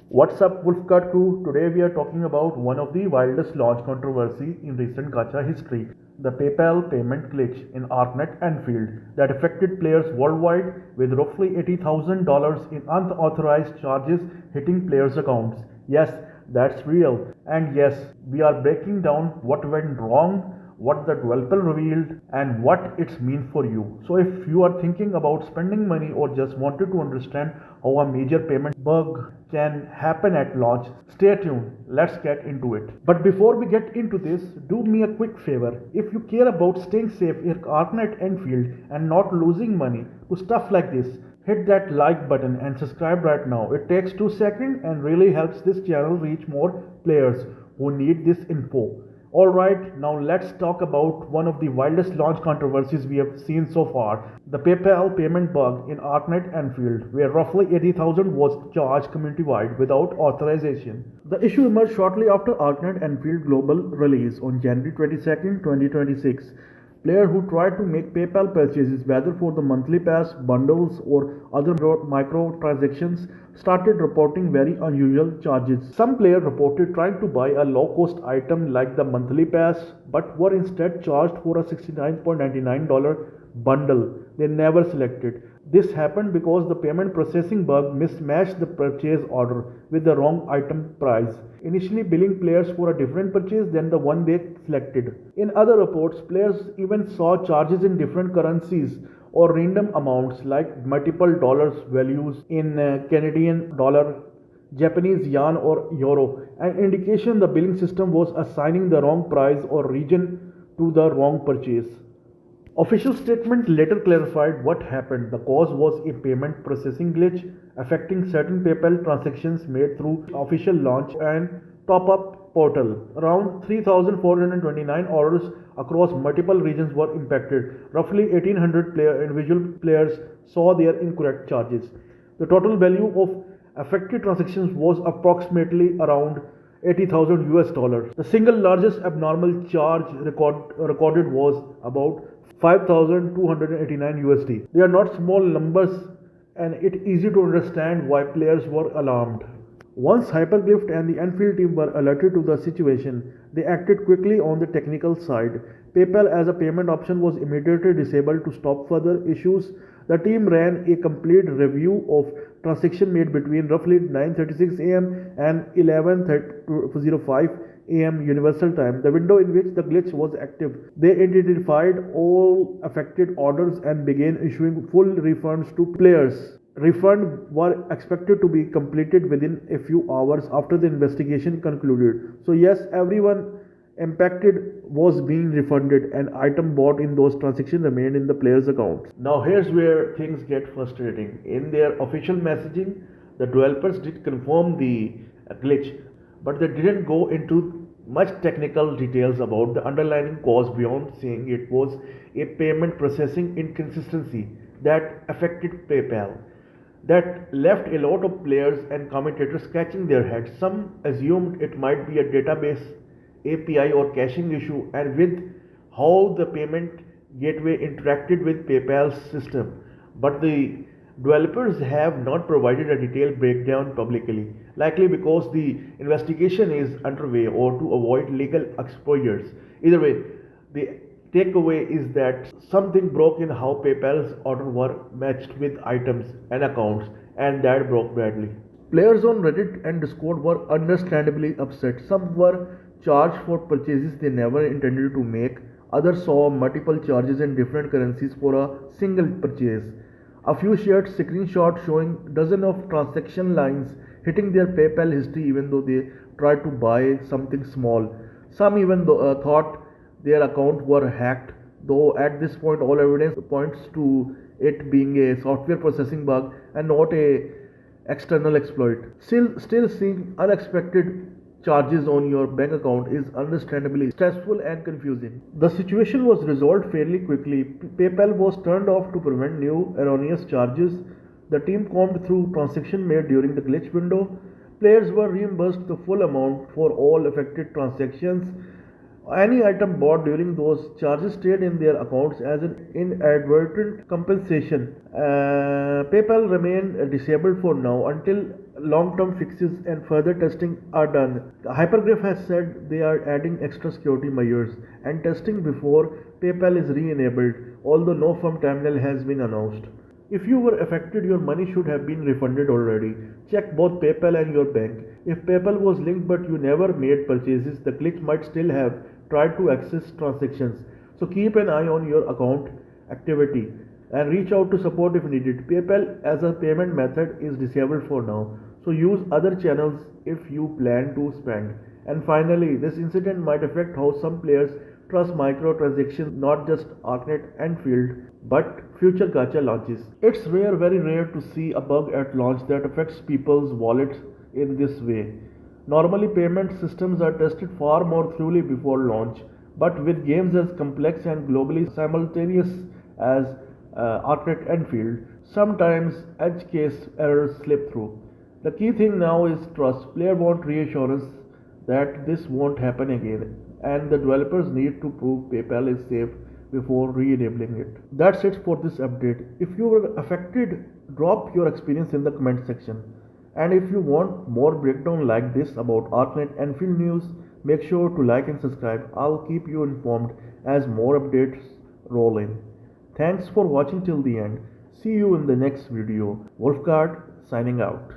What's up, Wolfgurd crew? Today we are talking about one of the wildest launch controversies in recent gacha history, the PayPal payment glitch in Arknights Endfield that affected players worldwide with roughly $80,000 in unauthorized charges hitting players' accounts. Yes, that's real. And yes, we are breaking down what went wrong, what the developer revealed, and what it's mean for you. So if you are thinking about spending money or just wanted to understand how a major payment bug can happen at launch, stay tuned. Let's get into it. But before we get into this, do me a quick favor. If you care about staying safe in Arknights Endfield and not losing money to stuff like this, hit that like button and subscribe right now. It takes 2 seconds and really helps this channel reach more players who need this info. Alright, now let's talk about one of the wildest launch controversies we have seen so far, the PayPal payment bug in Arknights Endfield, where roughly 80,000 was charged community-wide without authorization. The issue emerged shortly after Arknights Endfield global release on January 22, 2026. Players who tried to make PayPal purchases, whether for the monthly pass, bundles, or other microtransactions, started reporting very unusual charges. Some players reported trying to buy a low cost item like the monthly pass, but were instead charged for a $69.99 bundle they never selected. This happened because the payment processing bug mismatched the purchase order with the wrong item price, initially billing players for a different purchase than the one they selected. In other reports, players even saw charges in different currencies or random amounts like multiple dollars values in Canadian dollar, Japanese yen, or euro, an indication the billing system was assigning the wrong price or region to the wrong purchase. Official statement later clarified what happened. The cause was a payment processing glitch affecting certain PayPal transactions made through official launch and top-up portal. Around 3,429 orders across multiple regions were impacted. Roughly 1,800 individual players saw their incorrect charges. The total value of affected transactions was approximately around 80,000 US dollars. The single largest abnormal charge recorded was about 5,289 USD. They are not small numbers, and it's easy to understand why players were alarmed. Once Hyperglyph and the Enfield team were alerted to the situation, they acted quickly on the technical side. PayPal as a payment option was immediately disabled to stop further issues. The team ran a complete review of transactions made between roughly 9:36 a.m. and 11:05 a.m. Universal Time, the window in which the glitch was active. They identified all affected orders and began issuing full refunds to players. Refunds were expected to be completed within a few hours after the investigation concluded. So yes, everyone impacted was being refunded and item bought in those transactions remained in the player's accounts. Now here's where things get frustrating. In their official messaging, the developers did confirm the glitch, but they didn't go into much technical details about the underlying cause beyond saying it was a payment processing inconsistency that affected PayPal. That left a lot of players and commentators scratching their heads. Some assumed it might be a database API or caching issue, and with how the payment gateway interacted with PayPal's system. But the developers have not provided a detailed breakdown publicly, likely because the investigation is underway or to avoid legal exposures. Either way, the takeaway is that something broke in how PayPal's orders were matched with items and accounts, and that broke badly. Players on Reddit and Discord were understandably upset. Some were charged for purchases they never intended to make. Others saw multiple charges in different currencies for a single purchase. A few shared screenshots showing dozens of transaction lines hitting their PayPal history even though they tried to buy something small. Some even thought their account were hacked, though at this point all evidence points to it being a software processing bug and not a external exploit. Still seeing unexpected charges on your bank account is understandably stressful and confusing. The situation was resolved fairly quickly. PayPal was turned off to prevent new erroneous charges. The team combed through transactions made during the glitch window. Players were reimbursed the full amount for all affected transactions. Any item bought during those charges stayed in their accounts as an inadvertent compensation. PayPal remained disabled for now until long-term fixes and further testing are done. Hypergraph has said they are adding extra security measures and testing before PayPal is re-enabled, although no firm timeline has been announced. If you were affected, your money should have been refunded already. Check both PayPal and your bank. If PayPal was linked but you never made purchases, the glitch might still have tried to access transactions. So keep an eye on your account activity and reach out to support if needed. PayPal as a payment method is disabled for now, so use other channels if you plan to spend. And finally, this incident might affect how some players trust microtransactions, not just Arknights Endfield, but future gacha launches. It's very rare to see a bug at launch that affects people's wallets in this way. Normally, payment systems are tested far more thoroughly before launch, but with games as complex and globally simultaneous as Arknights Endfield, sometimes edge case errors slip through. The key thing now is trust. Player want reassurance that this won't happen again, and the developers need to prove PayPal is safe before re-enabling it. That's it for this update. If you were affected, drop your experience in the comment section. And if you want more breakdown like this about Arknights Endfield news, make sure to like and subscribe. I'll keep you informed as more updates roll in. Thanks for watching till the end. See you in the next video. Wolfgurd signing out.